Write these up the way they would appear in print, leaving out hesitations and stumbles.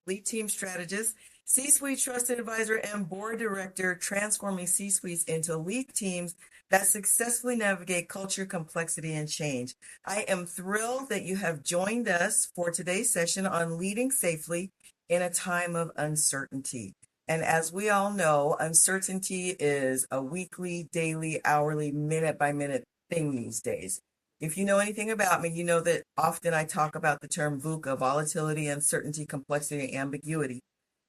lead team strategist, C-suite trusted advisor, and board director, transforming C-suites into lead teams that successfully navigate culture, complexity, and change. I am thrilled that you have joined us for today's session on leading safely in a time of uncertainty. And as we all know, uncertainty is a weekly, daily, hourly, minute by minute thing these days. If you know anything about me, you know that often I talk about the term VUCA, volatility, uncertainty, complexity, and ambiguity.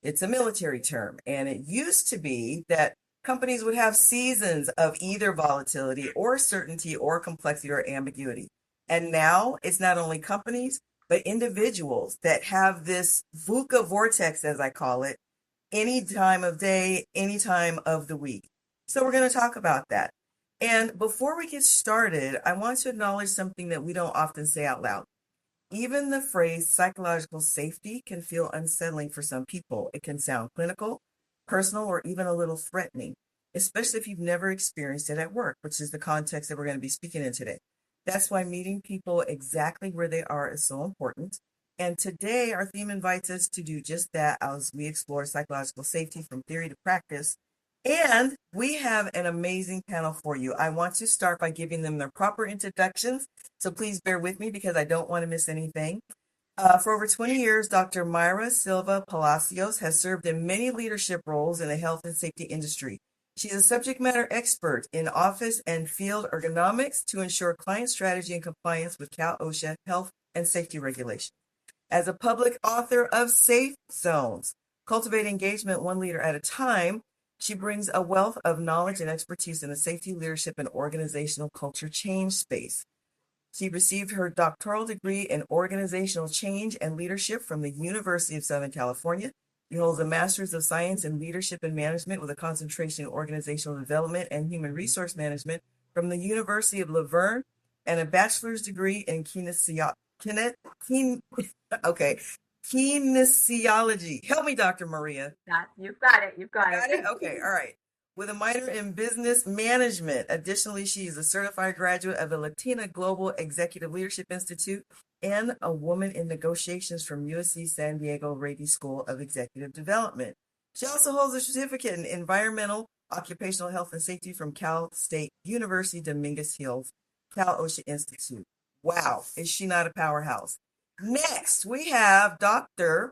It's a military term, and it used to be that companies would have seasons of either volatility or certainty or complexity or ambiguity. And now it's not only companies, but individuals that have this VUCA vortex, as I call it, any time of day, any time of the week. So we're going to talk about that. And before we get started, I want to acknowledge something that we don't often say out loud. Even the phrase psychological safety can feel unsettling for some people. It can sound clinical, personal, or even a little threatening, especially if you've never experienced it at work, which is the context that we're going to be speaking in today. That's why meeting people exactly where they are is so important. And today, our theme invites us to do just that as we explore psychological safety from theory to practice. And we have an amazing panel for you. I want to start by giving them their proper introductions. So please bear with me because I don't want to miss anything. For over 20 years, Dr. Mayra Silva-Palacios has served in many leadership roles in the health and safety industry. She's a subject matter expert in office and field ergonomics to ensure client strategy and compliance with Cal-OSHA health and safety regulations. As a public author of Safe Zones, Cultivate Engagement One Leader at a Time, she brings a wealth of knowledge and expertise in the safety, leadership, and organizational culture change space. She received her doctoral degree in organizational change and leadership from the University of Southern California. She holds a master's of science in leadership and management with a concentration in organizational development and human resource management from the University of Laverne, and a bachelor's degree in kinesiology. Help me, Dr. Maria. You've got it. You've got Got it? Okay, all right. With a minor in business management. Additionally, she is a certified graduate of the Latina Global Executive Leadership Institute and a woman in negotiations from USC San Diego Rady School of Executive Development. She also holds a certificate in environmental occupational health and safety from Cal State University Dominguez Hills, Cal-OSHA Institute. Wow, is she not a powerhouse? Next, we have Dr.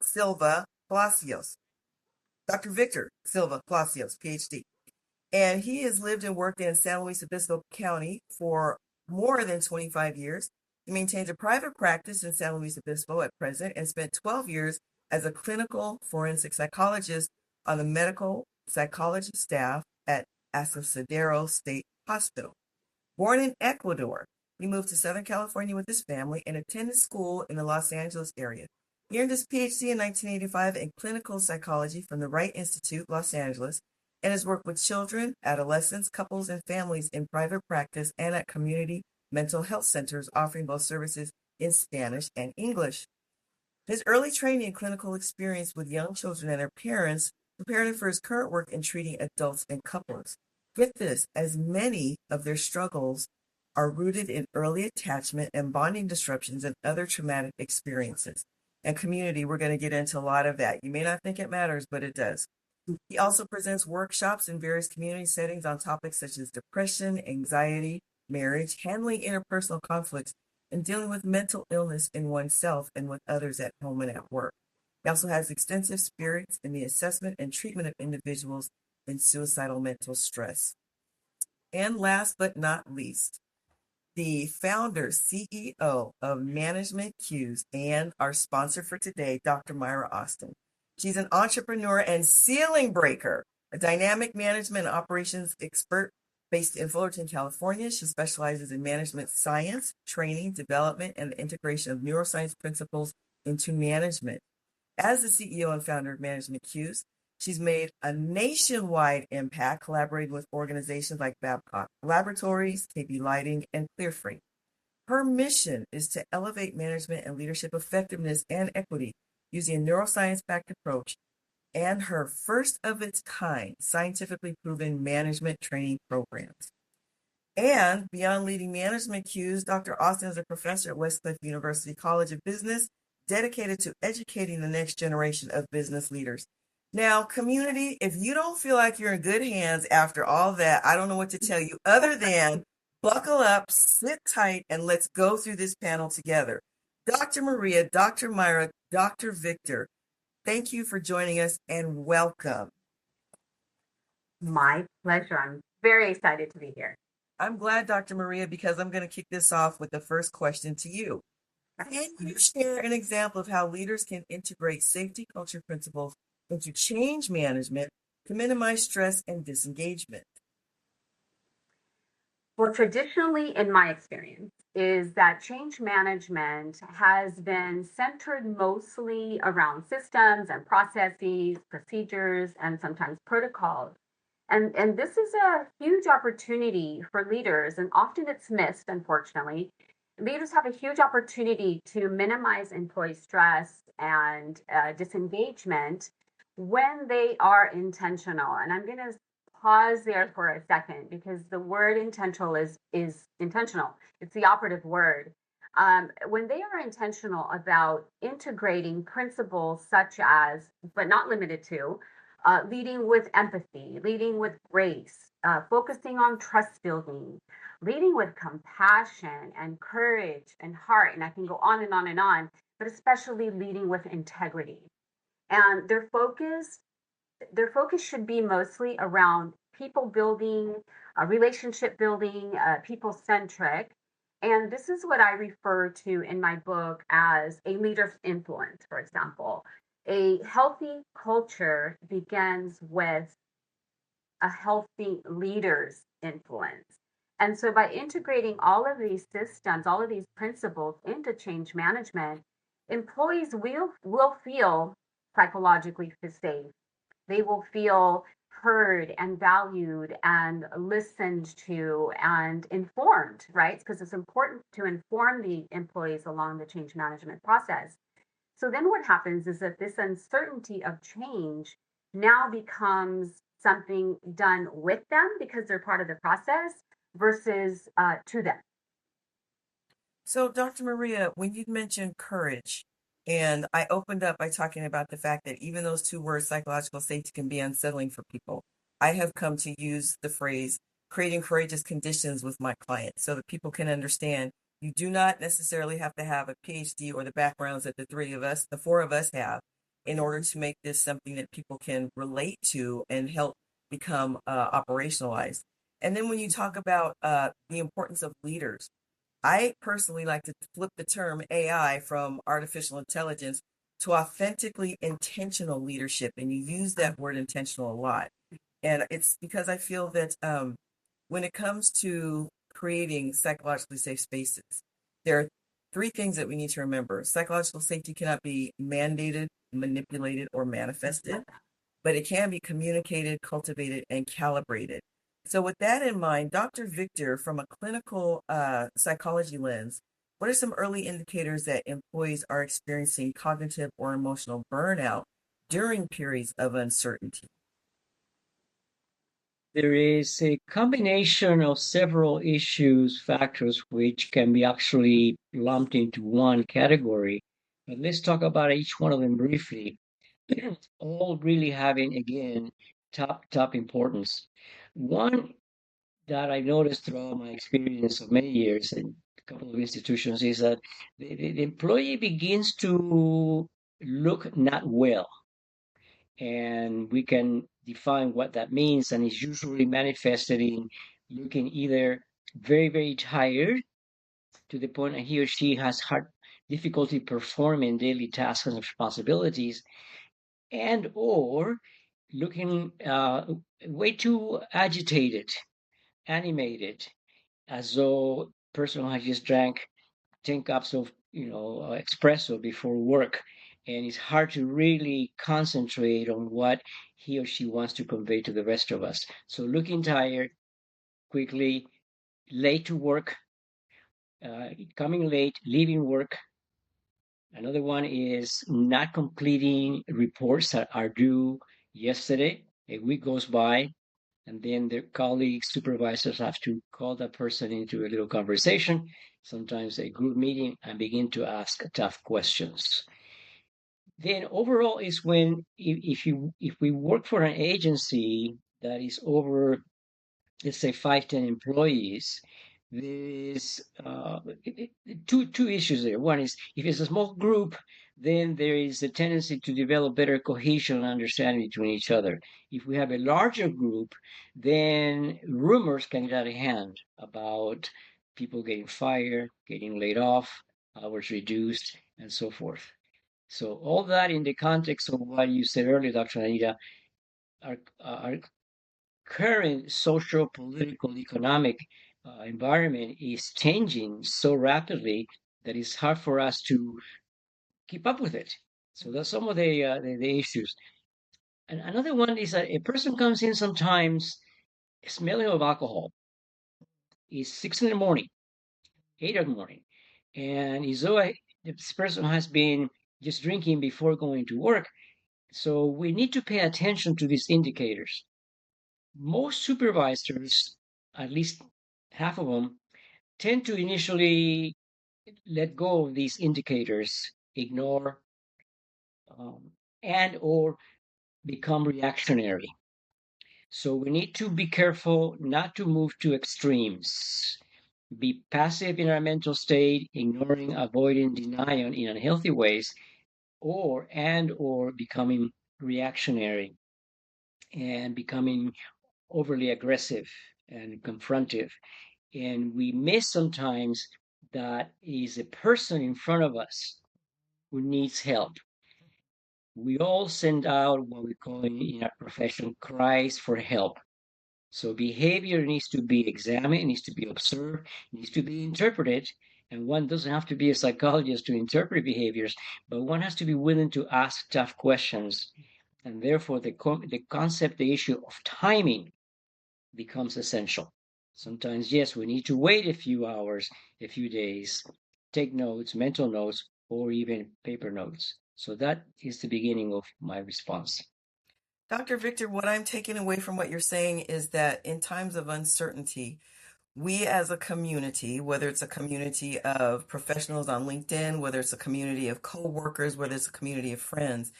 Silva-Palacios. Dr. Victor Silva-Palacios, PhD. And he has lived and worked in San Luis Obispo County for more than 25 years. He maintains a private practice in San Luis Obispo at present and spent 12 years as a clinical forensic psychologist on the medical psychology staff at Asadero State Hospital. Born in Ecuador, he moved to Southern California with his family and attended school in the Los Angeles area. He earned his PhD in 1985 in clinical psychology from the Wright Institute, Los Angeles, and has worked with children, adolescents, couples, and families in private practice and at community mental health centers, offering both services in Spanish and English. His early training and clinical experience with young children and their parents prepared him for his current work in treating adults and couples. Get this, as many of their struggles are rooted in early attachment and bonding disruptions and other traumatic experiences. And community, we're going to get into a lot of that. You may not think it matters, but it does. He also presents workshops in various community settings on topics such as depression, anxiety, marriage, handling interpersonal conflicts, and dealing with mental illness in oneself and with others at home and at work. He also has extensive experience in the assessment and treatment of individuals in suicidal mental stress. And last but not least, the founder, CEO of Management Cues and our sponsor for today, Dr. Mayra Austin. She's an entrepreneur and ceiling breaker, a dynamic management and operations expert based in Fullerton, California. She specializes in management science, training, development, and the integration of neuroscience principles into management. As the CEO and founder of Management Cues, she's made a nationwide impact collaborating with organizations like Babcock Laboratories, KB Lighting, and Clearfree. Her mission is to elevate management and leadership effectiveness and equity using a neuroscience-backed approach and her first of its kind scientifically proven management training programs. And beyond leading Management Cues, Dr. Austin is a professor at Westcliff University College of Business, dedicated to educating the next generation of business leaders. Now, community, if you don't feel like you're in good hands after all that, I don't know what to tell you other than buckle up, sit tight, and let's go through this panel together. Dr. Maria, Dr. Mayra, Dr. Victor, thank you for joining us and welcome. My pleasure. I'm very excited to be here. I'm glad, Dr. Maria, because I'm going to kick this off with the first question to you. Can you share an example of how leaders can integrate safety culture principles into change management to minimize stress and disengagement? Well, traditionally, in my experience, is that change management has been centered mostly around systems and processes, procedures, and sometimes protocols. And this is a huge opportunity for leaders, and often it's missed, unfortunately. Leaders have a huge opportunity to minimize employee stress and disengagement when they are intentional. And I'm going to pause there for a second because the word intentional is intentional. It's the operative word. When they are intentional about integrating principles such as, but not limited to, leading with empathy, leading with grace, focusing on trust building, leading with compassion and courage and heart, and I can go on and on and on, but especially leading with integrity. And their focus should be mostly around people building, relationship building, people centric. And this is what I refer to in my book as a leader's influence, for example. A healthy culture begins with a healthy leader's influence. And so by integrating all of these systems, all of these principles into change management, employees will feel psychologically safe. They will feel heard and valued and listened to and informed, right? Because it's important to inform the employees along the change management process. So then what happens is that this uncertainty of change now becomes something done with them because they're part of the process versus to them. So, Dr. Maria, when you mentioned courage, and I opened up by talking about the fact that even those two words, psychological safety, can be unsettling for people, I have come to use the phrase creating courageous conditions with my clients so that people can understand you do not necessarily have to have a PhD or the backgrounds that the four of us have in order to make this something that people can relate to and help become operationalized. And then when you talk about the importance of leaders, I personally like to flip the term AI from artificial intelligence to authentically intentional leadership. And you use that word intentional a lot. And it's because I feel that when it comes to creating psychologically safe spaces, there are three things that we need to remember. Psychological safety cannot be mandated, manipulated, or manifested, but it can be communicated, cultivated, and calibrated. So, with that in mind, Dr. Victor, from a clinical psychology lens, what are some early indicators that employees are experiencing cognitive or emotional burnout during periods of uncertainty? There is a combination of several issues, factors, which can be actually lumped into one category. But let's talk about each one of them briefly. All really having, again, top importance. One that I noticed throughout my experience of many years in a couple of institutions is that the employee begins to look not well, and we can define what that means, and it's usually manifested in looking either very tired to the point that he or she has hard difficulty performing daily tasks and responsibilities, and or looking way too agitated, animated, as though person has just drank 10 cups of espresso before work, and it's hard to really concentrate on what he or she wants to convey to the rest of us. So looking tired quickly, late to work, coming late, leaving work. Another one is not completing reports that are due yesterday. A week goes by, and then their colleagues, supervisors have to call that person into a little conversation, sometimes a group meeting, and begin to ask tough questions. Then overall is when if we work for an agency that is over, let's say, 5, 10 employees, there's two issues there. One is if it's a small group, then there is a tendency to develop better cohesion and understanding between each other. If we have a larger group, then rumors can get out of hand about people getting fired, getting laid off, hours reduced, and so forth. So all that in the context of what you said earlier, Dr. Anita, our current social, political, economic environment is changing so rapidly that it's hard for us to keep up with it. So that's some of the issues. And another one is that a person comes in sometimes smelling of alcohol. It's 6 in the morning, 8 in the morning, and as though this person has been just drinking before going to work. So we need to pay attention to these indicators. Most supervisors, at least half of them, tend to initially let go of these indicators, ignore, and or become reactionary. So we need to be careful not to move to extremes. Be passive in our mental state, ignoring, avoiding, denying in unhealthy ways, or becoming reactionary and becoming overly aggressive and confrontive. And we miss sometimes that is a person in front of us who needs help. We all send out what we call in our profession cries for help. So behavior needs to be examined, needs to be observed, needs to be interpreted. And one doesn't have to be a psychologist to interpret behaviors, but one has to be willing to ask tough questions. And therefore, the concept, the issue of timing becomes essential. Sometimes, yes, we need to wait a few hours, a few days, take notes, mental notes, or even paper notes. So that is the beginning of my response. Dr. Victor, what I'm taking away from what you're saying is that in times of uncertainty, we as a community, whether it's a community of professionals on LinkedIn, whether it's a community of coworkers, whether it's a community of friends,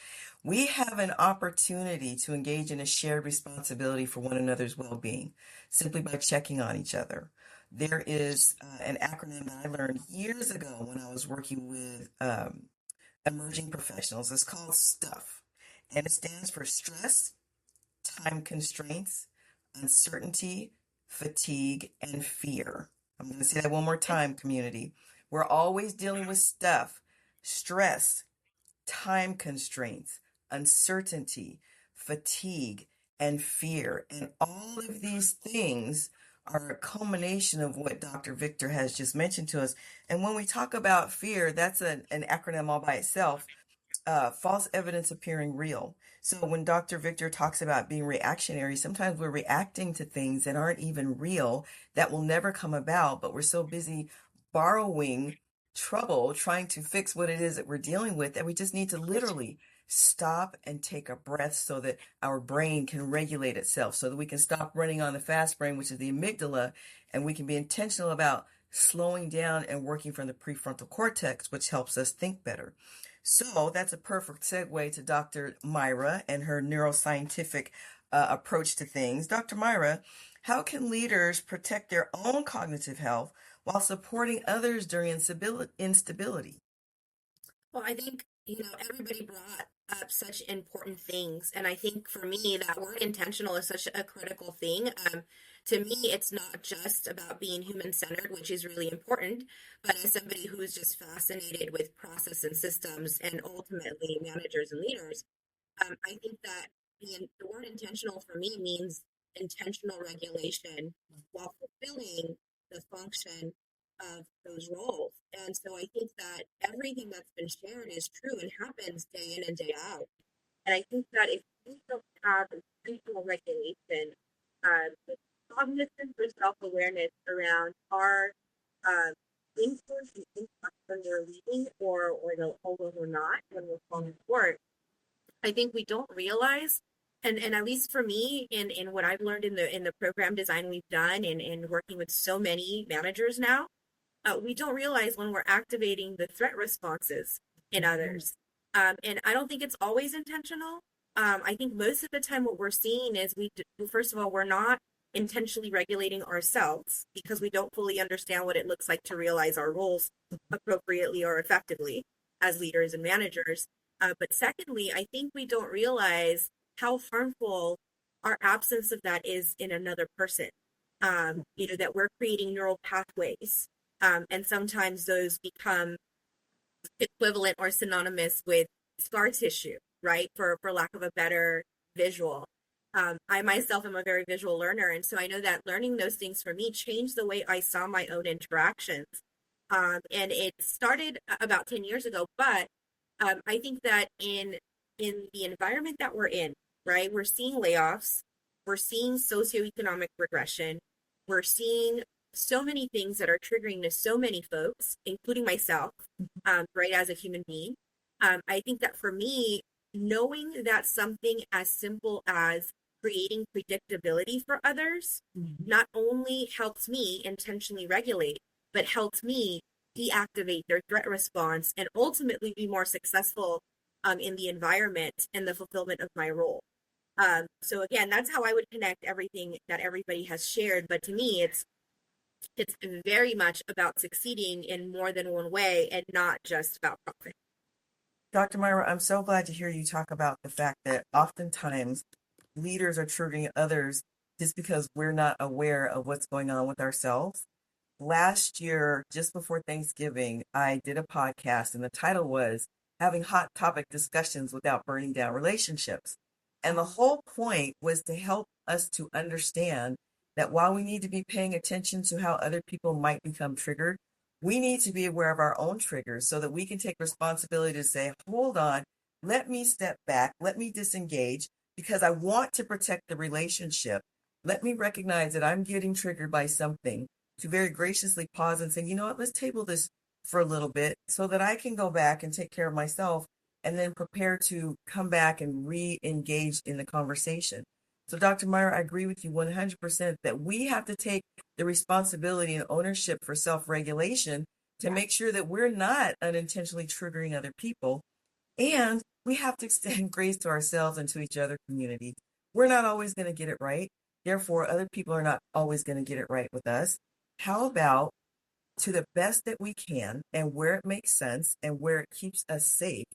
we have an opportunity to engage in a shared responsibility for one another's well-being simply by checking on each other. There is an acronym that I learned years ago when I was working with emerging professionals. It's called STUFF, and it stands for stress, time constraints, uncertainty, fatigue, and fear. I'm going to say that one more time, community. We're always dealing with stuff, stress, time constraints, uncertainty, fatigue, and fear. And all of these things are a culmination of what Dr. Victor has just mentioned to us. And when we talk about fear, that's an acronym all by itself. False evidence appearing real. So when Dr. Victor talks about being reactionary, sometimes we're reacting to things that aren't even real, that will never come about, but we're so busy borrowing trouble, trying to fix what it is that we're dealing with, that we just need to literally stop and take a breath so that our brain can regulate itself, so that we can stop running on the fast brain, which is the amygdala, and we can be intentional about slowing down and working from the prefrontal cortex, which helps us think better. So that's a perfect segue to Dr. Mayra and her neuroscientific approach to things. Dr. Mayra, how can leaders protect their own cognitive health while supporting others during instability? Well, I think, everybody brought up such important things. And I think for me, that word intentional is such a critical thing. To me, it's not just about being human-centered, which is really important, but as somebody who is just fascinated with process and systems and ultimately managers and leaders, I think that the word intentional for me means intentional regulation while fulfilling the function of those roles. And so I think that everything that's been shared is true and happens day in and day out. And I think that if we don't have intentional regulation, cognizance or self-awareness around our influence and impact when we're leading or we're not, when we're falling short, I think we don't realize, and at least for me, in what I've learned in the program design we've done and working with so many managers now, we don't realize when we're activating the threat responses in others. And I don't think it's always intentional. I think most of the time what we're seeing is first of all, we're not intentionally regulating ourselves because we don't fully understand what it looks like to realize our roles appropriately or effectively as leaders and managers. But secondly, I think we don't realize how harmful our absence of that is in another person. That we're creating neural pathways. And sometimes those become equivalent or synonymous with scar tissue, right? For lack of a better visual. I myself am a very visual learner, and so I know that learning those things for me changed the way I saw my own interactions. And it started about 10 years ago, but I think that in the environment that we're in, right, we're seeing layoffs, we're seeing socioeconomic regression, we're seeing so many things that are triggering to so many folks, including myself, right, as a human being. I think that for me, knowing that something as simple as creating predictability for others not only helps me intentionally regulate, but helps me deactivate their threat response and ultimately be more successful in the environment and the fulfillment of my role. So again, that's how I would connect everything that everybody has shared. But to me, it's very much about succeeding in more than one way and not just about profit. Dr. Mayra, I'm so glad to hear you talk about the fact that oftentimes leaders are triggering others just because we're not aware of what's going on with ourselves. Last year, just before Thanksgiving, I did a podcast, and the title was Having Hot Topic Discussions Without Burning Down Relationships. And the whole point was to help us to understand that while we need to be paying attention to how other people might become triggered, we need to be aware of our own triggers so that we can take responsibility to say, hold on, let me step back, let me disengage, because I want to protect the relationship. Let me recognize that I'm getting triggered by something, to very graciously pause and say, you know what, let's table this for a little bit so that I can go back and take care of myself and then prepare to come back and re-engage in the conversation. So Dr. Mayra, I agree with you 100% that we have to take the responsibility and ownership for self-regulation to make sure that we're not unintentionally triggering other people. And we have to extend grace to ourselves and to each other community. We're not always going to get it right. Therefore, other people are not always going to get it right with us. How about, to the best that we can and where it makes sense and where it keeps us safe,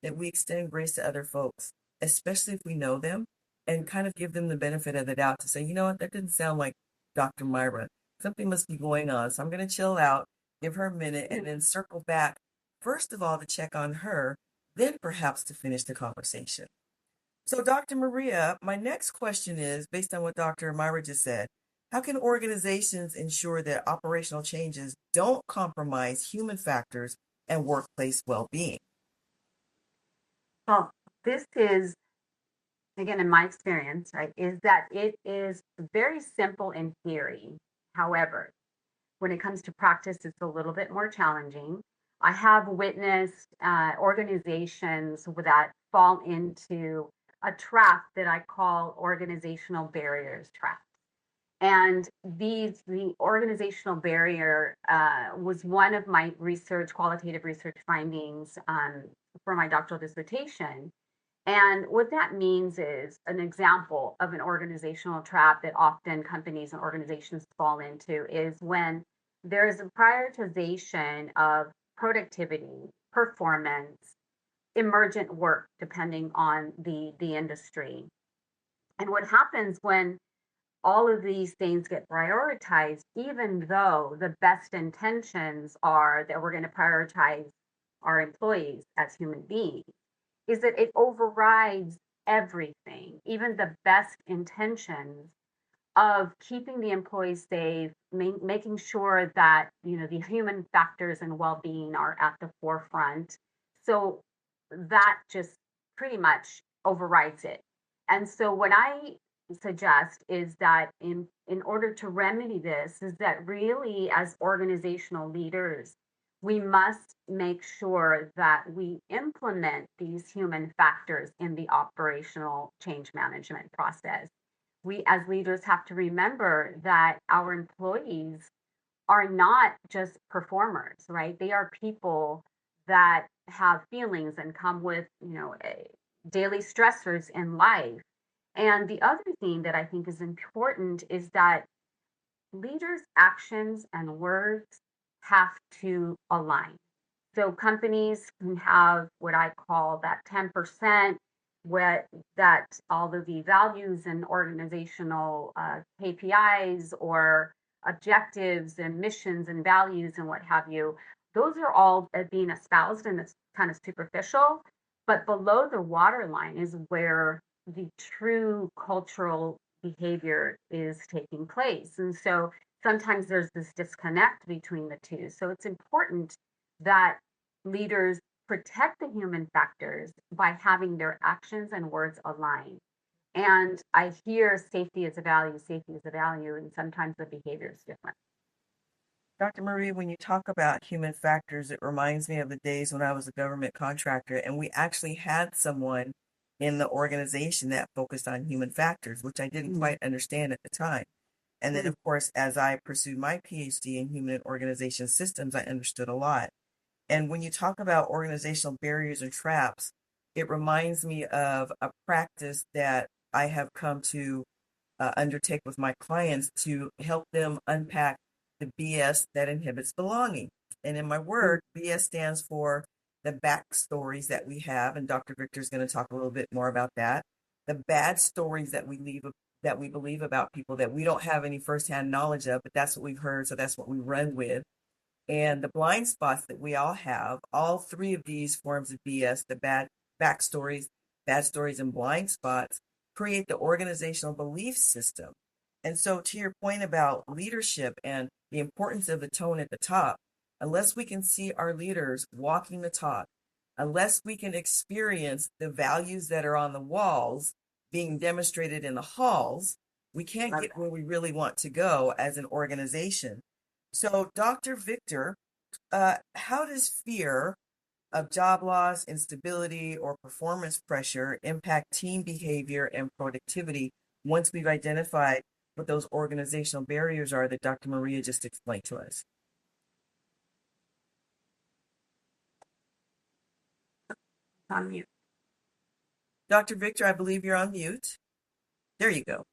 that we extend grace to other folks, especially if we know them, and kind of give them the benefit of the doubt to say, you know what, that didn't sound like Dr. Mayra. Something must be going on. So I'm going to chill out, give her a minute, and then circle back, first of all, to check on her, then perhaps to finish the conversation. So, Dr. Maria, my next question is, based on what Dr. Mayra just said, how can organizations ensure that operational changes don't compromise human factors and workplace well-being? Well, this is, again, in my experience, right, is that it is very simple in theory. However, when it comes to practice, it's a little bit more challenging. I have witnessed organizations that fall into a trap that I call organizational barriers trap. And the organizational barrier was one of my qualitative research findings for my doctoral dissertation. And what that means is an example of an organizational trap that often companies and organizations fall into is when there is a prioritization of productivity, performance, emergent work, depending on the industry. And what happens when all of these things get prioritized, even though the best intentions are that we're going to prioritize our employees as human beings, is that it overrides everything, even the best intentions of keeping the employees safe, making sure that the human factors and well-being are at the forefront. So that just pretty much overrides it. And so what I suggest is that in order to remedy this, is that really as organizational leaders, we must make sure that we implement these human factors in the operational change management process. We as leaders have to remember that our employees are not just performers, right? They are people that have feelings and come with, daily stressors in life. And the other thing that I think is important is that leaders' actions and words have to align. So companies can have what I call that 10%, that all of the values and organizational KPIs or objectives and missions and values and what have you, those are all being espoused, and it's kind of superficial. But below the waterline is where the true cultural behavior is taking place. And so sometimes there's this disconnect between the two. So it's important that leaders protect the human factors by having their actions and words align. And I hear safety is a value, and sometimes the behavior is different. Dr. Marie, when you talk about human factors, it reminds me of the days when I was a government contractor and we actually had someone in the organization that focused on human factors, which I didn't quite understand at the time. And then, of course, as I pursued my PhD in human and organization systems, I understood a lot. And when you talk about organizational barriers and traps, it reminds me of a practice that I have come to undertake with my clients to help them unpack the BS that inhibits belonging. And in my work, BS stands for the backstories that we have, and Dr. Victor is going to talk a little bit more about that. The bad stories that we believe about people that we don't have any firsthand knowledge of, but that's what we've heard, so that's what we run with. And the blind spots that we all have, all three of these forms of BS, the backstories, bad stories, and blind spots, create the organizational belief system. And so, to your point about leadership and the importance of the tone at the top, unless we can see our leaders walking the talk, unless we can experience the values that are on the walls being demonstrated in the halls, we can't get where we really want to go as an organization. So, Dr. Victor, how does fear of job loss, instability, or performance pressure impact team behavior and productivity once we've identified what those organizational barriers are that Dr. Maria just explained to us? On mute. Dr. Victor, I believe you're on mute. There you go.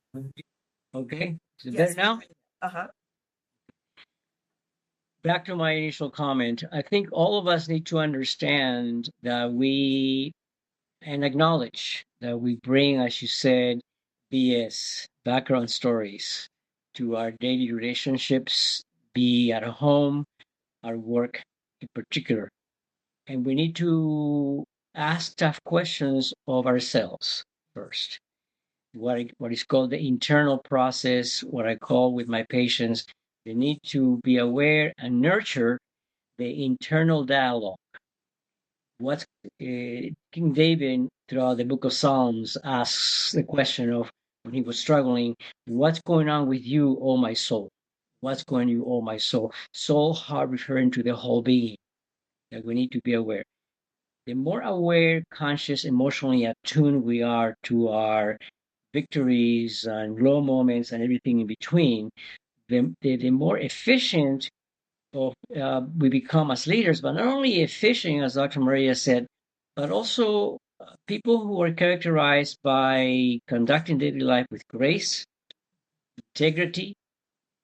Okay, is it Yes. better now? Uh-huh. Back to my initial comment, I think all of us need to understand that and acknowledge that we bring, as you said, BS, background stories, to our daily relationships, be at home, our work in particular. And we need to ask tough questions of ourselves first. What is called the internal process, what I call with my patients, they need to be aware and nurture the internal dialogue. What King David, throughout the book of Psalms, asks the question of when he was struggling, what's going on with you, oh my soul? What's going on you, oh my soul? Soul, heart, referring to the whole being, that we need to be aware. The more aware, conscious, emotionally attuned we are to our victories and low moments and everything in between, the more efficient we become as leaders, but not only efficient, as Dr. Maria said, but also people who are characterized by conducting daily life with grace, integrity,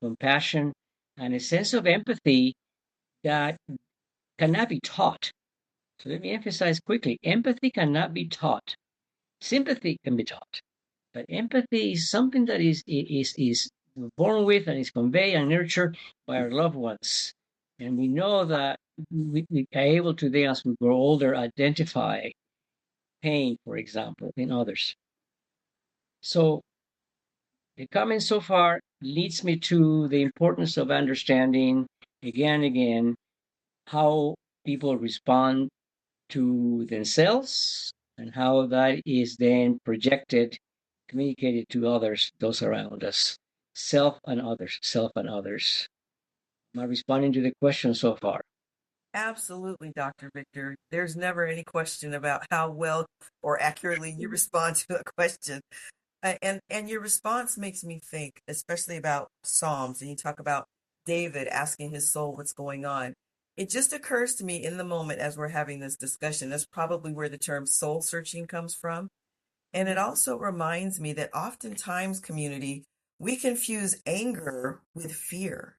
compassion, and a sense of empathy that cannot be taught. So let me emphasize quickly, empathy cannot be taught. Sympathy can be taught, but empathy is something that is born with and is conveyed and nurtured by our loved ones. And we know that we are able to, then, as we grow older, identify pain, for example, in others. So the comment so far leads me to the importance of understanding again and again how people respond to themselves and how that is then projected, communicated to others, those around us. Self and others, self and others. Am I responding to the question so far? Absolutely, Dr. Victor. There's never any question about how well or accurately you respond to a question. And your response makes me think, especially about Psalms, and you talk about David asking his soul what's going on. It just occurs to me in the moment as we're having this discussion, that's probably where the term soul searching comes from. And it also reminds me that oftentimes, community, we confuse anger with fear.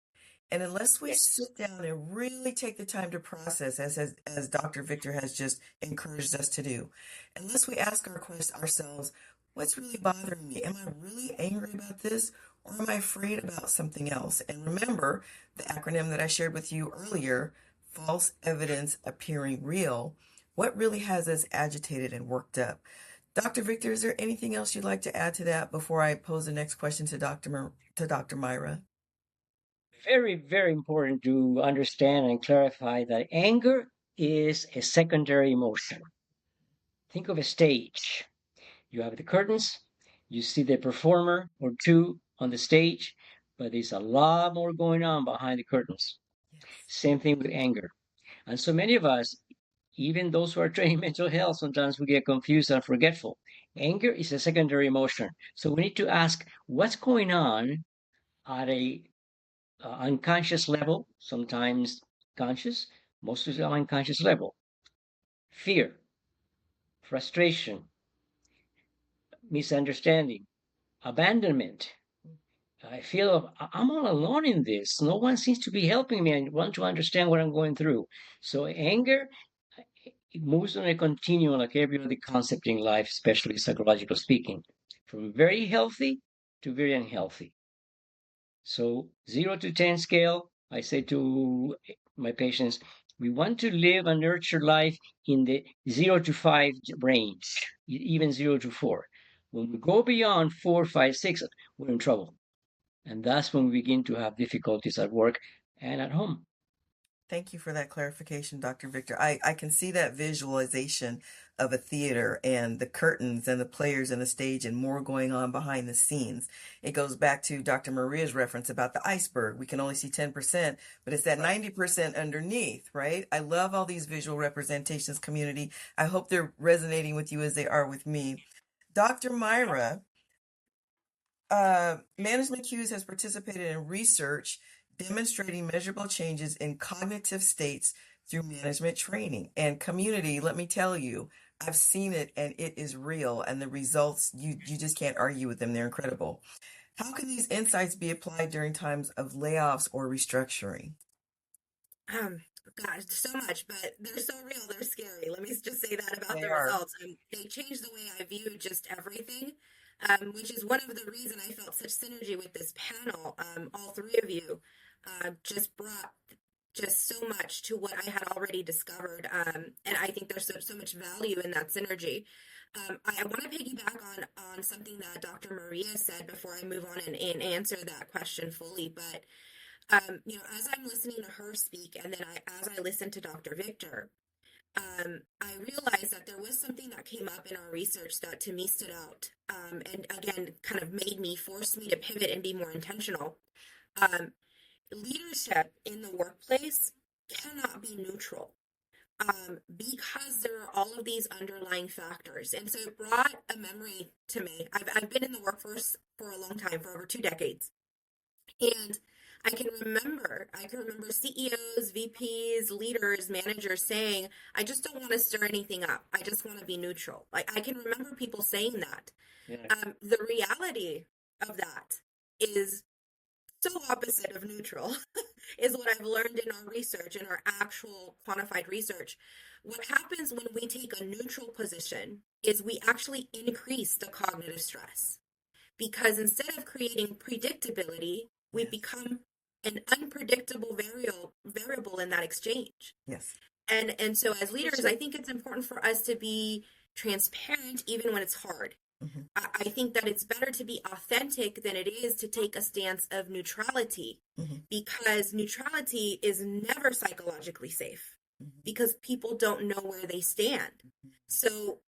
And unless we sit down and really take the time to process, as Dr. Victor has just encouraged us to do, unless we ask ourselves, what's really bothering me? Am I really angry about this? Or am I afraid about something else? And remember the acronym that I shared with you earlier, false evidence appearing real. What really has us agitated and worked up? Dr. Victor, is there anything else you'd like to add to that before I pose the next question to Dr. Mayra? Very, very important to understand and clarify that anger is a secondary emotion. Think of a stage. You have the curtains, you see the performer or two on the stage, but there's a lot more going on behind the curtains. Yes. Same thing with anger. And so many of us, even those who are trained in mental health, sometimes we get confused and forgetful. Anger is a secondary emotion. So we need to ask what's going on at a unconscious level, sometimes conscious, most of the unconscious level. Fear, frustration, misunderstanding, abandonment. I feel I'm all alone in this. No one seems to be helping me. I want to understand what I'm going through. So anger, it moves on a continuum like every other concept in life, especially psychological speaking, from very healthy to very unhealthy. So 0 to 10 scale, I say to my patients, we want to live and nurture life in the 0 to 5 range, even 0 to 4. When we go beyond 4, 5, 6, we're in trouble. And that's when we begin to have difficulties at work and at home. Thank you for that clarification, Dr. Victor. I can see that visualization of a theater and the curtains and the players and the stage and more going on behind the scenes. It goes back to Dr. Maria's reference about the iceberg. We can only see 10%, but it's that 90% underneath, right? I love all these visual representations, community. I hope they're resonating with you as they are with me. Dr. Mayra, Management Cues has participated in research demonstrating measurable changes in cognitive states through management training and community. Let me tell you, I've seen it and it is real, and the results, you just can't argue with them. They're incredible. How can these insights be applied during times of layoffs or restructuring? Gosh, so much, but they're so real, they're scary. Let me just say that about They the are. results. They changed the way I view just everything, which is one of the reasons I felt such synergy with this panel. All three of you just brought just so much to what I had already discovered, and I think there's so much value in that synergy. I want to piggyback on something that Dr. Maria said before I move on and answer that question fully, but as I'm listening to her speak, and then as I listen to Dr. Victor, I realized that there was something that came up in our research that to me stood out, and again, kind of forced me to pivot and be more intentional. Leadership in the workplace cannot be neutral. Because there are all of these underlying factors. And so it brought a memory to me. I've been in the workforce for a long time, for over 2 decades. And I can remember CEOs, VPs, leaders, managers saying, I just don't want to stir anything up. I just want to be neutral. Like, I can remember people saying that. Yeah. The reality of that is so opposite of neutral is what I've learned in our research, in our actual quantified research. What happens when we take a neutral position is we actually increase the cognitive stress, because instead of creating predictability, we become an unpredictable variable in that exchange. Yes. And so as leaders, I think it's important for us to be transparent even when it's hard. Mm-hmm. I think that it's better to be authentic than it is to take a stance of neutrality, Mm-hmm. because neutrality is never psychologically safe, because people don't know where they stand. So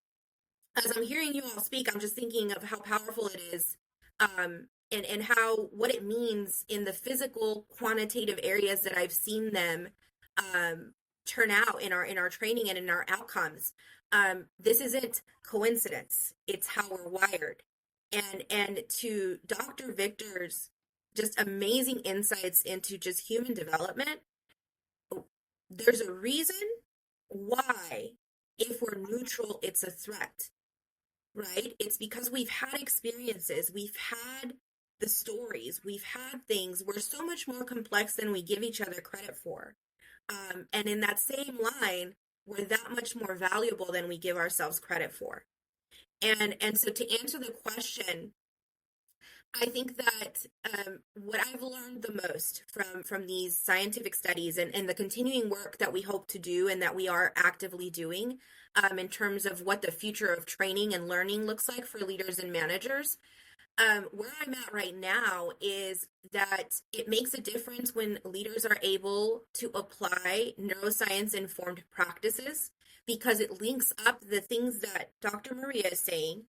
as I'm hearing you all speak, I'm just thinking of how powerful it is, and how what it means in the physical quantitative areas that I've seen them turn out in our training and in our outcomes. This isn't coincidence. It's how we're wired. And to Dr. Victor's just amazing insights into just human development, there's a reason why, if we're neutral, it's a threat, right? It's because we've had experiences, we've had the stories, we've had things. We're so much more complex than we give each other credit for. And in that same line, we're that much more valuable than we give ourselves credit for. And so to answer the question, I think that what I've learned the most from these scientific studies and the continuing work that we hope to do and that we are actively doing in terms of what the future of training and learning looks like for leaders and managers, where I'm at right now is that it makes a difference when leaders are able to apply neuroscience-informed practices because it links up the things that Dr. Maria is saying,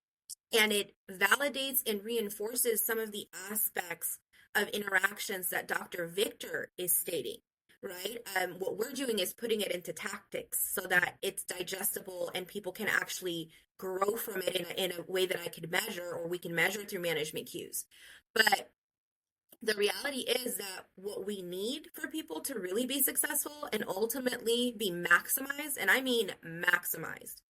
and it validates and reinforces some of the aspects of interactions that Dr. Victor is stating, right? What we're doing is putting it into tactics so that it's digestible and people can actually grow from it in a way that I could measure, or we can measure through management cues. But the reality is that what we need for people to really be successful and ultimately be maximized, and I mean maximized,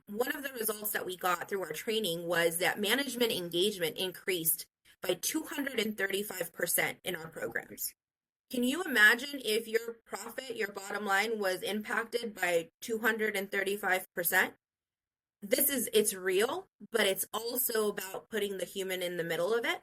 one of the results that we got through our training was that management engagement increased by 235% in our programs. Can you imagine if your profit, your bottom line was impacted by 235%? It's real, but it's also about putting the human in the middle of it.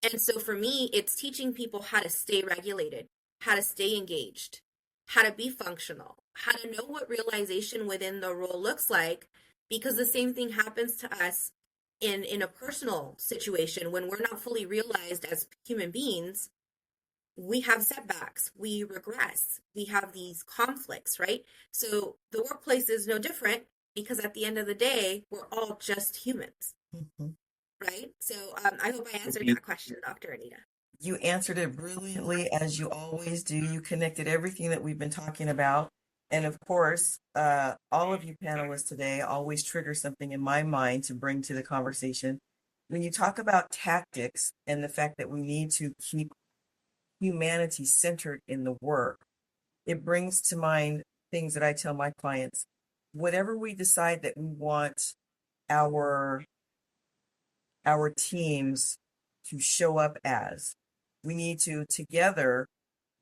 And so for me, it's teaching people how to stay regulated, how to stay engaged, how to be functional, how to know what realization within the role looks like, because the same thing happens to us in a personal situation when we're not fully realized as human beings. We have setbacks, we regress, we have these conflicts, right? So the workplace is no different because at the end of the day, we're all just humans, right? So I hope I answered that question, Dr. Anita. You answered it brilliantly, as you always do. You connected everything that we've been talking about. And of course, all of you panelists today always trigger something in my mind to bring to the conversation. When you talk about tactics and the fact that we need to keep humanity centered in the work, it brings to mind things that I tell my clients. Whatever we decide that we want our teams to show up as, we need to together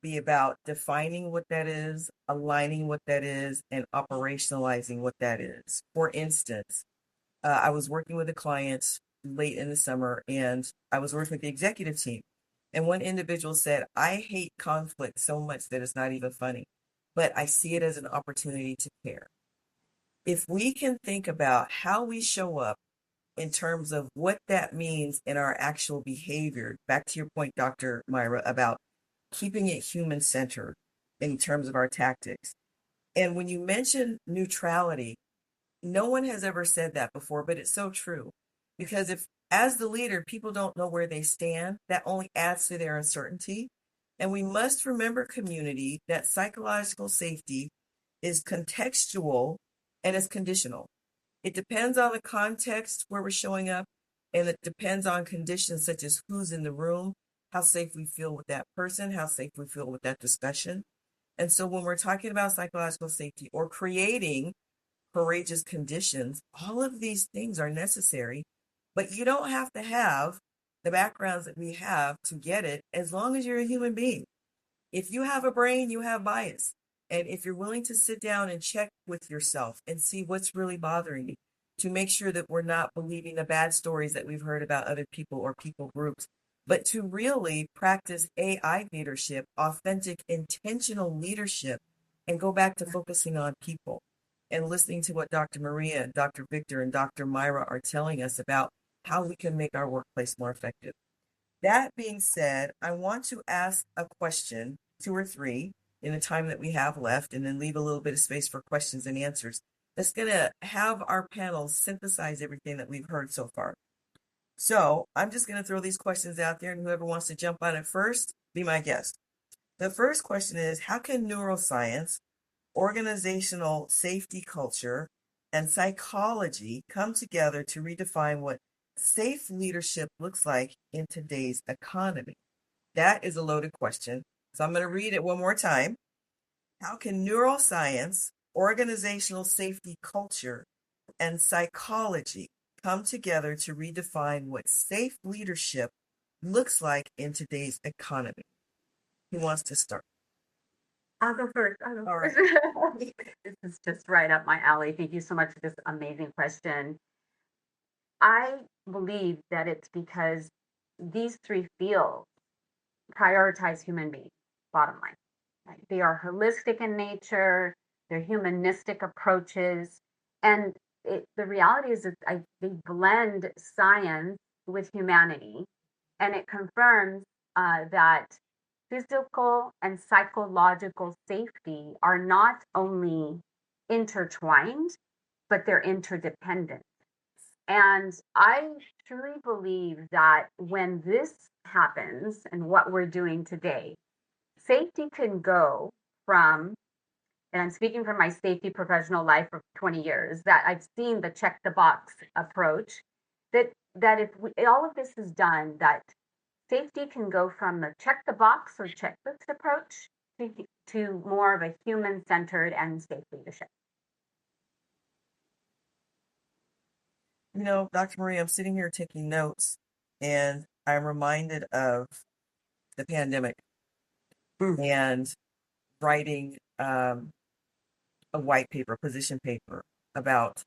be about defining what that is, aligning what that is, and operationalizing what that is. For instance, I was working with a client late in the summer, and I was working with the executive team. And one individual said, I hate conflict so much that it's not even funny, but I see it as an opportunity to care. If we can think about how we show up in terms of what that means in our actual behavior, back to your point, Dr. Mayra, about keeping it human-centered in terms of our tactics. And when you mention neutrality, no one has ever said that before, but it's so true. Because if, as the leader, people don't know where they stand, that only adds to their uncertainty. And we must remember, community, that psychological safety is contextual and it's conditional. It depends on the context where we're showing up, and it depends on conditions such as who's in the room, how safe we feel with that person, how safe we feel with that discussion. And so when we're talking about psychological safety or creating courageous conditions, all of these things are necessary, but you don't have to have the backgrounds that we have to get it, as long as you're a human being. If you have a brain, you have bias. And if you're willing to sit down and check with yourself and see what's really bothering you, to make sure that we're not believing the bad stories that we've heard about other people or people groups, but to really practice AI leadership, authentic, intentional leadership, and go back to focusing on people and listening to what Dr. Maria, Dr. Victor, and Dr. Mayra are telling us about how we can make our workplace more effective. That being said, I want to ask a question, 2 or 3, in the time that we have left, and then leave a little bit of space for questions and answers. That's going to have our panel synthesize everything that we've heard so far. So I'm just going to throw these questions out there, and whoever wants to jump on it first, be my guest. The first question is, how can neuroscience, organizational safety culture, and psychology come together to redefine what safe leadership looks like in today's economy? That is a loaded question. So I'm going to read it one more time. How can neuroscience, organizational safety culture, and psychology come together to redefine what safe leadership looks like in today's economy? Who wants to start? I'll go first. All right. This is just right up my alley. Thank you so much for this amazing question. I believe that it's because these three fields prioritize human beings, bottom line. Right? They are holistic in nature, they're humanistic approaches, and the reality is that they blend science with humanity, and it confirms that physical and psychological safety are not only intertwined, but they're interdependent. And I truly believe that when this happens and what we're doing today, safety can go from, and I'm speaking from my safety professional life for 20 years, that I've seen the check the box approach, that if all of this is done, that safety can go from the check the box or checklist approach to more of a human centered and safe leadership. You know, Dr. Marie, I'm sitting here taking notes, and I'm reminded of the pandemic and writing a white paper, position paper, about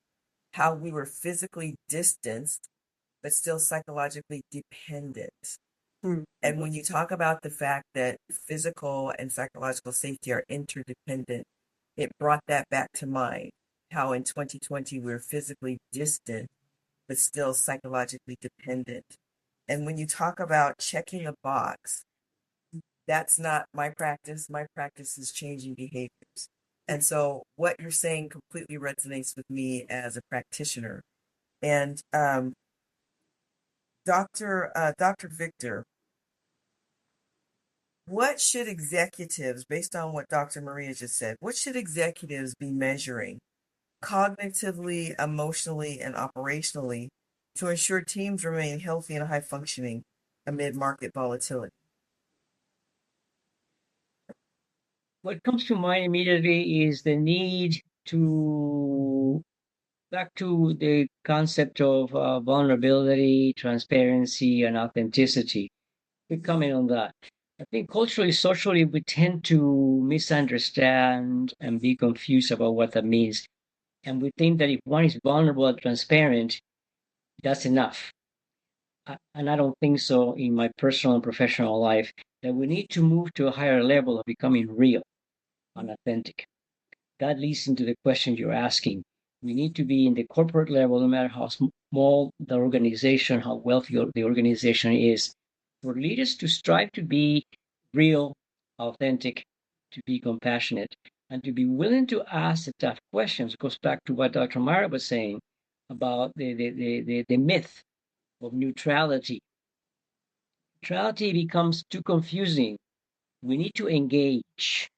how we were physically distanced, but still psychologically dependent. And when you talk about the fact that physical and psychological safety are interdependent, it brought that back to mind, how in 2020 we're physically distant, but still psychologically dependent. And when you talk about checking a box, that's not my practice. My practice is changing behaviors. And so what you're saying completely resonates with me as a practitioner. And Dr. Victor, what should executives, based on what Dr. Maria just said, what should executives be measuring cognitively, emotionally, and operationally to ensure teams remain healthy and high functioning amid market volatility? What comes to mind immediately is the need to back to the concept of vulnerability, transparency, and authenticity. We comment on that. I think culturally, socially, we tend to misunderstand and be confused about what that means. And we think that if one is vulnerable and transparent, that's enough. And I don't think so in my personal and professional life, that we need to move to a higher level of becoming real and authentic. That leads into the question you're asking. We need to be in the corporate level, no matter how small the organization, how wealthy the organization is, for leaders to strive to be real, authentic, to be compassionate, and to be willing to ask the tough questions. It goes back to what Dr. Mayra was saying about the myth of neutrality. Neutrality becomes too confusing. We need to engage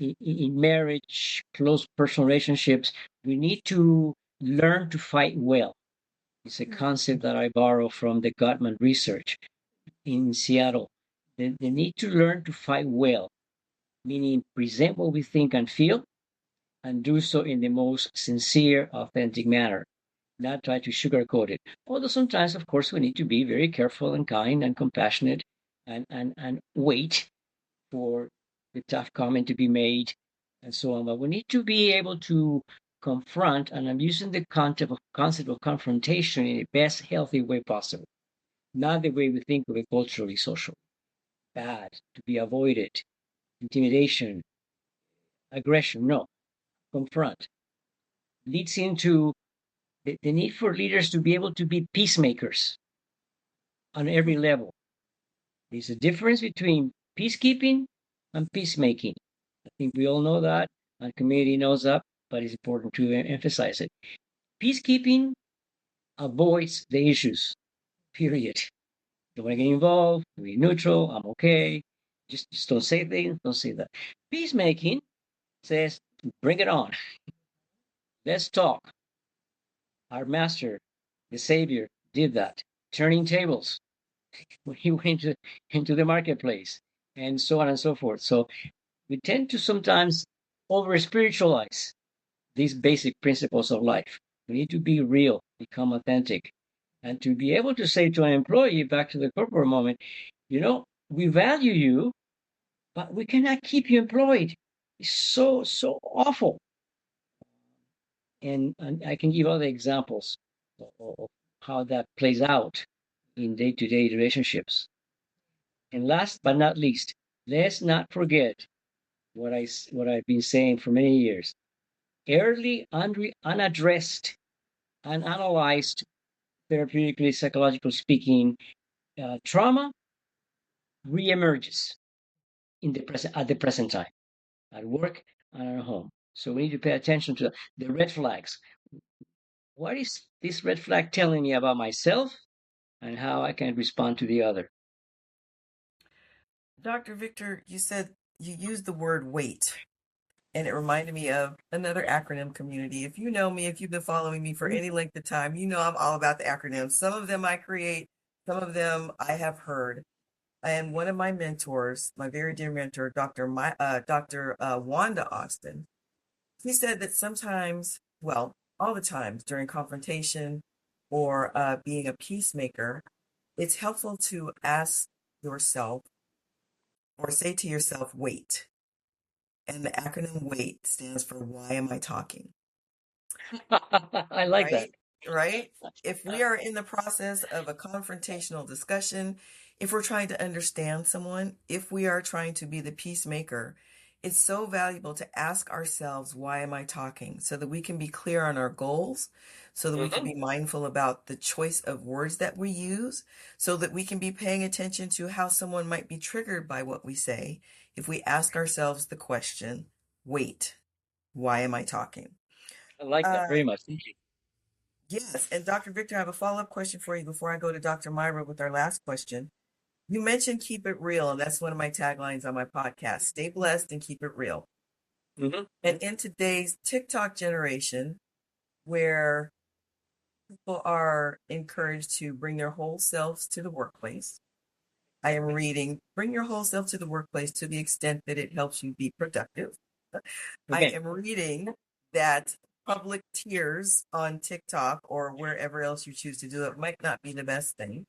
in marriage, close personal relationships. We need to learn to fight well. It's a concept that I borrow from the Gottman research in Seattle. The need to learn to fight well, meaning present what we think and feel, and do so in the most sincere, authentic manner, not try to sugarcoat it. Although sometimes, of course, we need to be very careful and kind and compassionate and wait for the tough comment to be made and so on. But we need to be able to confront, and I'm using the concept of confrontation in the best healthy way possible, not the way we think of it culturally, socially. Bad, to be avoided, intimidation, aggression. No, confront. Leads into the need for leaders to be able to be peacemakers on every level. There's a difference between peacekeeping and peacemaking. I think we all know that, and the community knows that, but it's important to emphasize it. Peacekeeping avoids the issues, period. Don't want to get involved, be neutral, I'm okay. Just don't say things, don't say that. Peacemaking says, bring it on. Let's talk. Our master, the savior, did that, turning tables when he went into the marketplace, and so on and so forth. So we tend to sometimes over spiritualize these basic principles of life. We need to be real, become authentic, and to be able to say to an employee, back to the corporate moment, we value you, but we cannot keep you employed. It's so awful. And I can give other examples of how that plays out in day-to-day relationships. And last but not least, let's not forget what I've been saying for many years. Early unaddressed, unanalyzed, therapeutically, psychological speaking, trauma reemerges at the present time, at work and at home. So we need to pay attention to the red flags. What is this red flag telling me about myself and how I can respond to the other? Dr. Victor, you said you used the word wait, and it reminded me of another acronym community. If you know me, if you've been following me for any length of time, you know I'm all about the acronyms. Some of them I create, some of them I have heard. And one of my mentors, my very dear mentor, Dr. Wanda Austin, he said that sometimes, well, all the times during confrontation or being a peacemaker, it's helpful to ask yourself or say to yourself, wait. And the acronym WAIT stands for Why Am I Talking? I like that. Right? If we are in the process of a confrontational discussion, if we're trying to understand someone, if we are trying to be the peacemaker, it's so valuable to ask ourselves, why am I talking? So that we can be clear on our goals, so that we can be mindful about the choice of words that we use, so that we can be paying attention to how someone might be triggered by what we say. If we ask ourselves the question, wait, why am I talking? I like that very much. Thank you. Yes, and Dr. Victor, I have a follow-up question for you before I go to Dr. Mayra with our last question. You mentioned keep it real, and that's one of my taglines on my podcast. Stay blessed and keep it real. And in today's TikTok generation, where people are encouraged to bring their whole selves to the workplace, I am reading Bring Your Whole Self to the Workplace to the extent that it helps you be productive. I am reading that public tears on TikTok or wherever else you choose to do it might not be the best thing.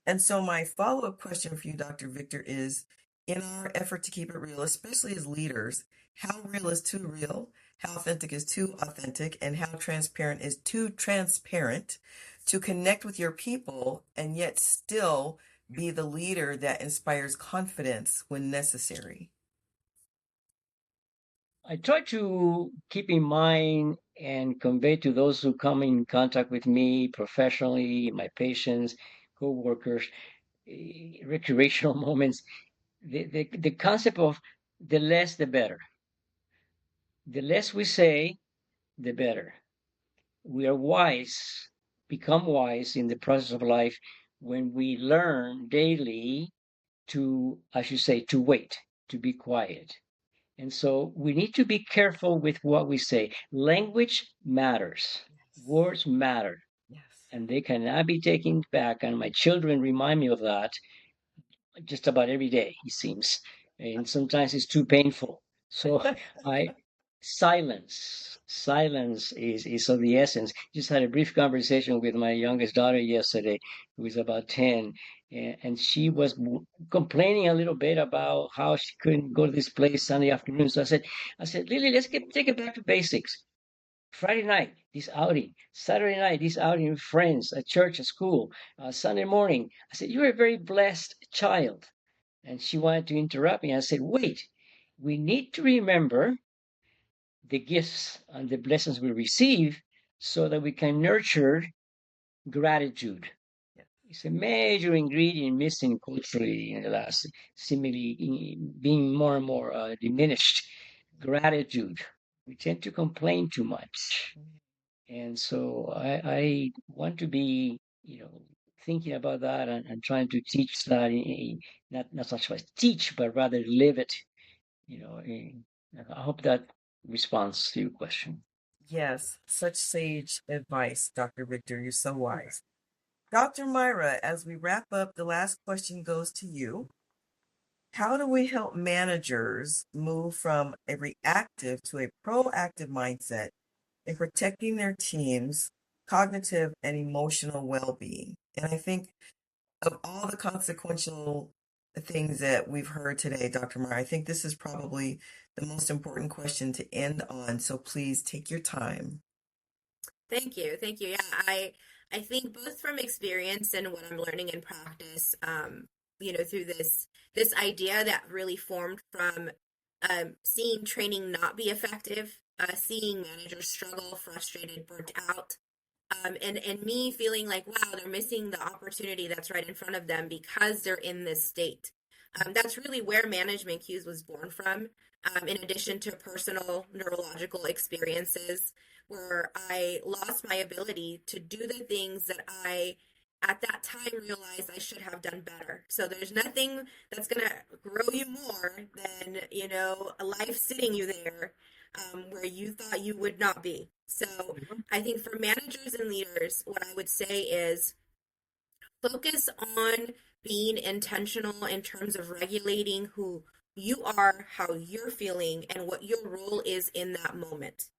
And so my follow-up question for you, Dr. Victor, is in our effort to keep it real, especially as leaders, how real is too real? How authentic is too authentic? And how transparent is too transparent to connect with your people and yet still be the leader that inspires confidence when necessary? I try to keep in mind and convey to those who come in contact with me professionally, my patients, co-workers, recreational moments, the concept of the less the better. The less we say, the better. We are wise, become wise in the process of life when we learn daily to, as you say, to wait, to be quiet. And so we need to be careful with what we say. Language matters. Words matter. And they cannot be taken back. And my children remind me of that just about every day, it seems. And sometimes it's too painful. So I silence is of the essence. Just had a brief conversation with my youngest daughter yesterday, who is about 10, and she was complaining a little bit about how she couldn't go to this place Sunday afternoon. So I said, Lily, take it back to basics. Friday night, this outing. Saturday night, this outing with friends at church, at school. Sunday morning, I said, you're a very blessed child. And she wanted to interrupt me. I said, wait, we need to remember the gifts and the blessings we receive so that we can nurture gratitude. It's a major ingredient missing culturally in the last, seemingly being more and more diminished. Gratitude. We tend to complain too much. And so I want to be, thinking about that and trying to teach that, not such as teach, but rather live it. I hope that responds to your question. Yes, such sage advice, Dr. Victor. You're so wise. Dr. Mayra, as we wrap up, the last question goes to you. How do we help managers move from a reactive to a proactive mindset in protecting their team's cognitive and emotional well-being? And I think of all the consequential things that we've heard today, Dr. Mayra, I think this is probably the most important question to end on. So please take your time. Thank you. Thank you. Yeah, I think both from experience and what I'm learning in practice, through this idea that really formed from seeing training not be effective, seeing managers struggle, frustrated, burnt out, and me feeling like, wow, they're missing the opportunity that's right in front of them because they're in this state. That's really where management cues was born from, in addition to personal neurological experiences where I lost my ability to do the things that I at that time realized I should have done better. So there's nothing that's going to grow you more than, a life sitting you there, where you thought you would not be. So I think for managers and leaders, what I would say is focus on being intentional in terms of regulating who you are, how you're feeling, and what your role is in that moment.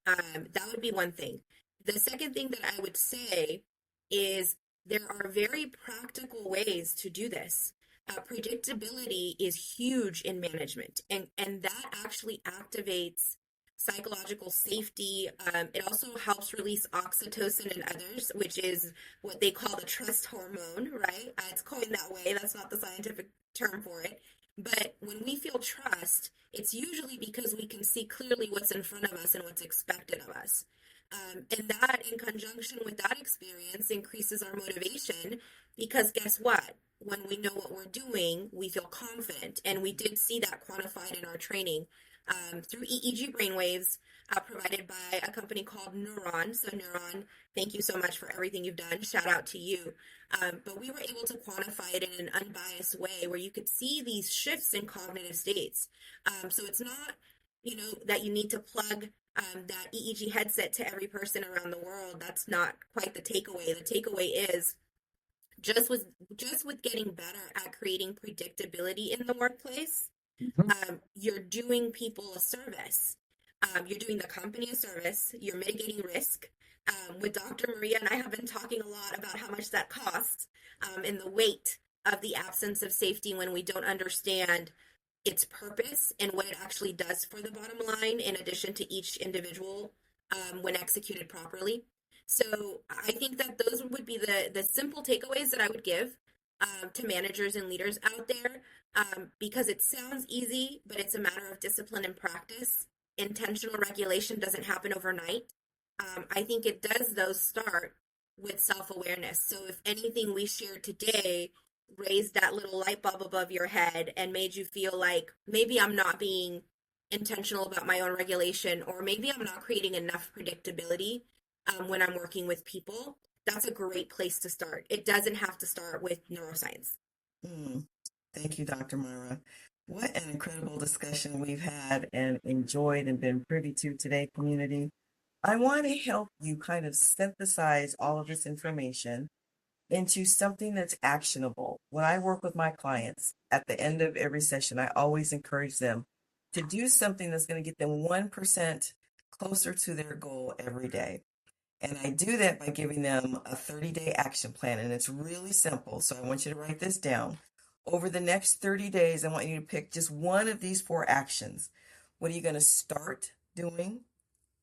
That would be one thing. The second thing that I would say is there are very practical ways to do this. Predictability is huge in management, and that actually activates psychological safety. It also helps release oxytocin and others, which is what they call the trust hormone, right? It's coined that way. That's not the scientific term for it. But when we feel trust, it's usually because we can see clearly what's in front of us and what's expected of us. And that, in conjunction with that experience, increases our motivation because guess what? When we know what we're doing, we feel confident. And we did see that quantified in our training through EEG brainwaves provided by a company called Neuron. So, Neuron, thank you so much for everything you've done. Shout out to you. But we were able to quantify it in an unbiased way where you could see these shifts in cognitive states. So it's not, that you need to plug that EEG headset to every person around the world. That's not quite the takeaway. The takeaway is just with getting better at creating predictability in the workplace, you're doing people a service. You're doing the company a service. You're mitigating risk. With Dr. Maria and I have been talking a lot about how much that costs, and the weight of the absence of safety when we don't understand its purpose and what it actually does for the bottom line, in addition to each individual when executed properly. So I think that those would be the simple takeaways that I would give to managers and leaders out there, because it sounds easy, but it's a matter of discipline and practice. Intentional regulation doesn't happen overnight. I think it does, though, start with self-awareness. So if anything we shared today raised that little light bulb above your head and made you feel like maybe I'm not being intentional about my own regulation, or maybe I'm not creating enough predictability when I'm working with people, that's a great place to start. It doesn't have to start with neuroscience. Thank you, Dr. Mayra. What an incredible discussion we've had and enjoyed and been privy to today, community. I want to help you kind of synthesize all of this information into something that's actionable. When I work with my clients at the end of every session, I always encourage them to do something that's going to get them 1% closer to their goal every day. And I do that by giving them a 30-day action plan. And it's really simple. So I want you to write this down. Over the next 30 days, I want you to pick just one of these 4 actions. What are you going to start doing,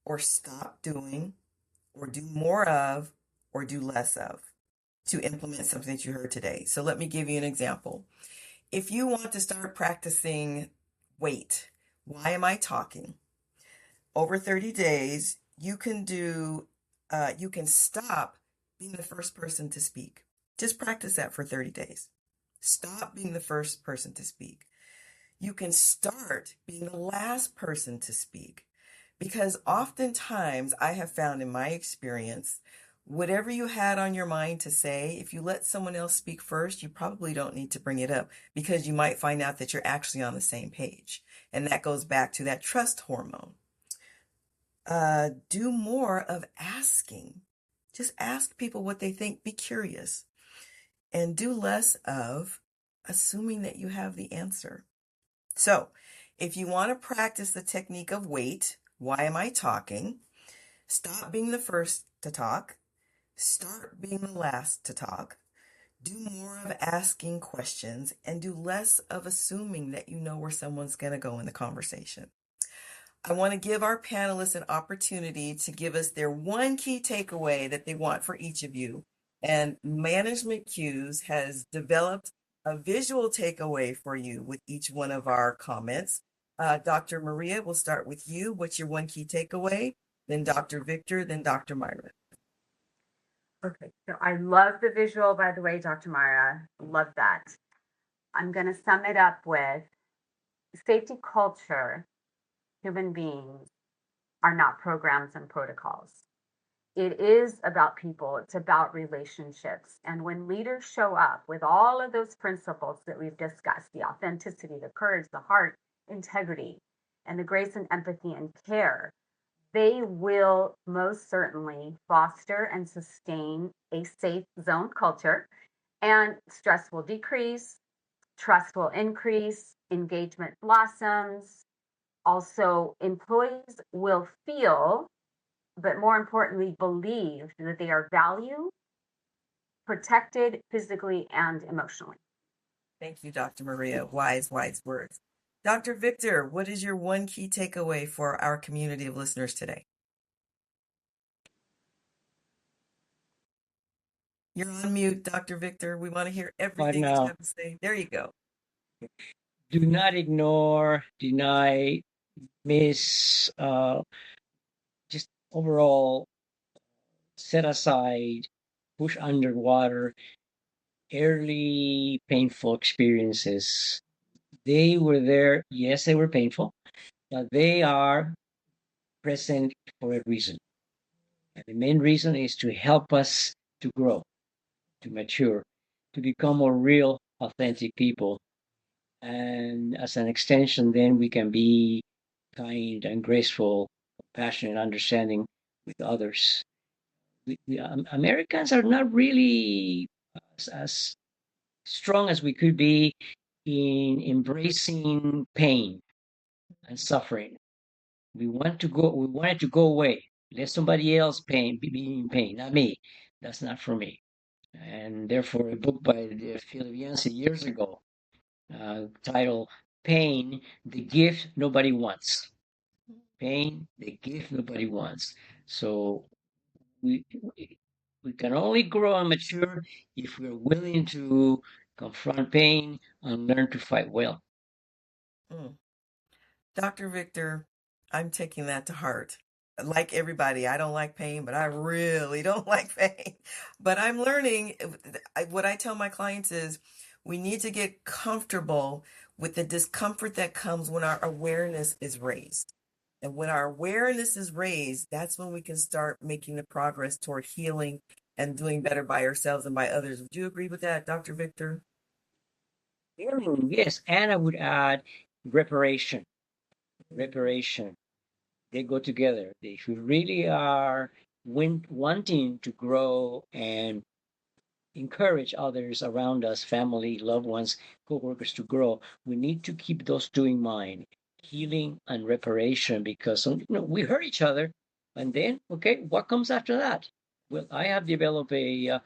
or stop doing, or do more of, or do less of, to implement something that you heard today? So let me give you an example. If you want to start practicing wait, why am I talking? Over 30 days, you can stop being the first person to speak. Just practice that for 30 days. Stop being the first person to speak. You can start being the last person to speak. Because oftentimes I have found in my experience, whatever you had on your mind to say, if you let someone else speak first, you probably don't need to bring it up, because you might find out that you're actually on the same page. And that goes back to that trust hormone. Do more of asking. Just ask people what they think. Be curious. And do less of assuming that you have the answer. So, if you want to practice the technique of wait, why am I talking? Stop being the first to talk. Start being the last to talk. Do more of asking questions and do less of assuming that you know where someone's going to go in the conversation. I want to give our panelists an opportunity to give us their one key takeaway that they want for each of you. And Management Cues has developed a visual takeaway for you with each one of our comments. Dr. Maria, we'll start with you. What's your one key takeaway? Then Dr. Victor, then Dr. Mayra. Okay, so I love the visual, by the way, Dr. Mayra. Love that. I'm going to sum it up with safety culture. Human beings are not programs and protocols. It is about people. It's about relationships. And when leaders show up with all of those principles that we've discussed, the authenticity, the courage, the heart, integrity, and the grace and empathy and care, they will most certainly foster and sustain a safe zone culture, and stress will decrease, trust will increase, engagement blossoms. Also, employees will feel, but more importantly, believe that they are valued, protected physically and emotionally. Thank you, Dr. Maria. Wise, wise words. Dr. Victor, what is your one key takeaway for our community of listeners today? You're on mute, Dr. Victor. We want to hear everything that you have to say. There you go. Do not ignore, deny, miss, just overall set aside, push underwater early painful experiences. They were there. Yes, they were painful, but they are present for a reason. And the main reason is to help us to grow, to mature, to become more real, authentic people. And as an extension, then we can be kind and graceful, compassionate, understanding with others. Americans are not really as strong as we could be in embracing pain and suffering. We want it to go away. Let somebody else be in pain, not me. That's not for me. And therefore, a book by Philip Yancey years ago, titled "Pain: The Gift Nobody Wants." Pain, the gift nobody wants. So we we can only grow and mature if we're willing to confront pain and learn to fight well. Dr. Victor, I'm taking that to heart. Like everybody, I don't like pain, but I really don't like pain. But I'm learning. What I tell my clients is we need to get comfortable with the discomfort that comes when our awareness is raised. And when our awareness is raised, that's when we can start making the progress toward healing and doing better by ourselves and by others. Would you agree with that, Dr. Victor? Yes, and I would add reparation. Reparation. They go together. If we really are wanting to grow and encourage others around us, family, loved ones, co-workers to grow, we need to keep those two in mind, healing and reparation, because we hurt each other, and then okay, what comes after that? Well, I have developed a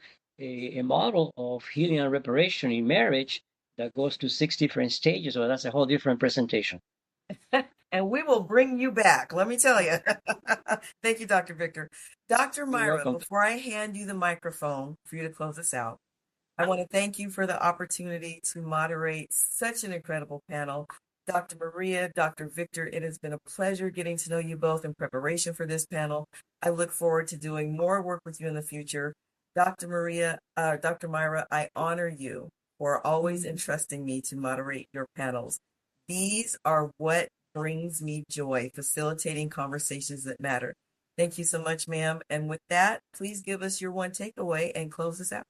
model of healing and reparation in marriage that goes to 6 different stages, so that's a whole different presentation. And we will bring you back, let me tell you. Thank you, Dr. Victor. Dr. Mayra, before I hand you the microphone for you to close us out, I want to thank you for the opportunity to moderate such an incredible panel. Dr. Maria, Dr. Victor, it has been a pleasure getting to know you both in preparation for this panel. I look forward to doing more work with you in the future. Dr. Mayra, I honor you for always entrusting me to moderate your panels. These are what brings me joy, facilitating conversations that matter. Thank you so much, ma'am. And with that, please give us your one takeaway and close us out.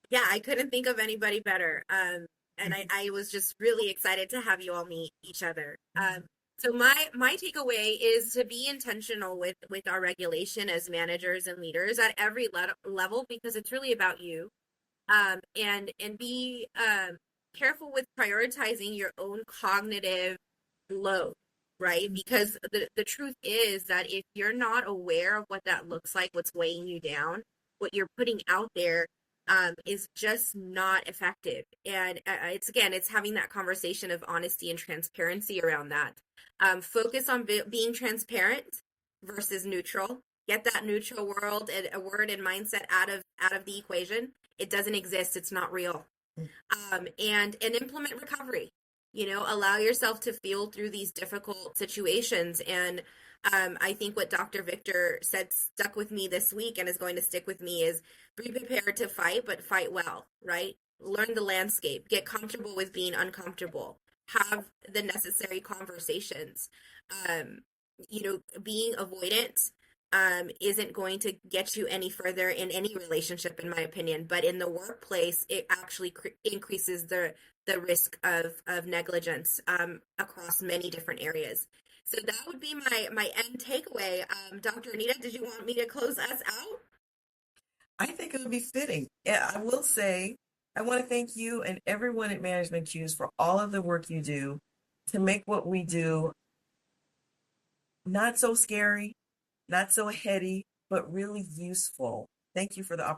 Yeah, I couldn't think of anybody better. And I was just really excited to have you all meet each other. So my takeaway is to be intentional with our regulation as managers and leaders at every level, because it's really about you. And be careful with prioritizing your own cognitive load, right? Because the truth is that if you're not aware of what that looks like, what's weighing you down, what you're putting out there is just not effective. And it's having that conversation of honesty and transparency around that. Focus on being transparent versus neutral. Get that neutral world and a word and mindset out of the equation. It doesn't exist. It's not real. And implement recovery. Allow yourself to feel through these difficult situations. And I think what Dr. Victor said stuck with me this week and is going to stick with me is be prepared to fight, but fight well, right? Learn the landscape, get comfortable with being uncomfortable, have the necessary conversations. Being avoidant isn't going to get you any further in any relationship, in my opinion. But in the workplace, it actually increases the risk of negligence across many different areas. So that would be my end takeaway. Dr. Anita, did you want me to close us out? I think it would be fitting. Yeah, I will say, I want to thank you and everyone at Management Cues for all of the work you do to make what we do not so scary, not so heady, but really useful. Thank you for the opportunity.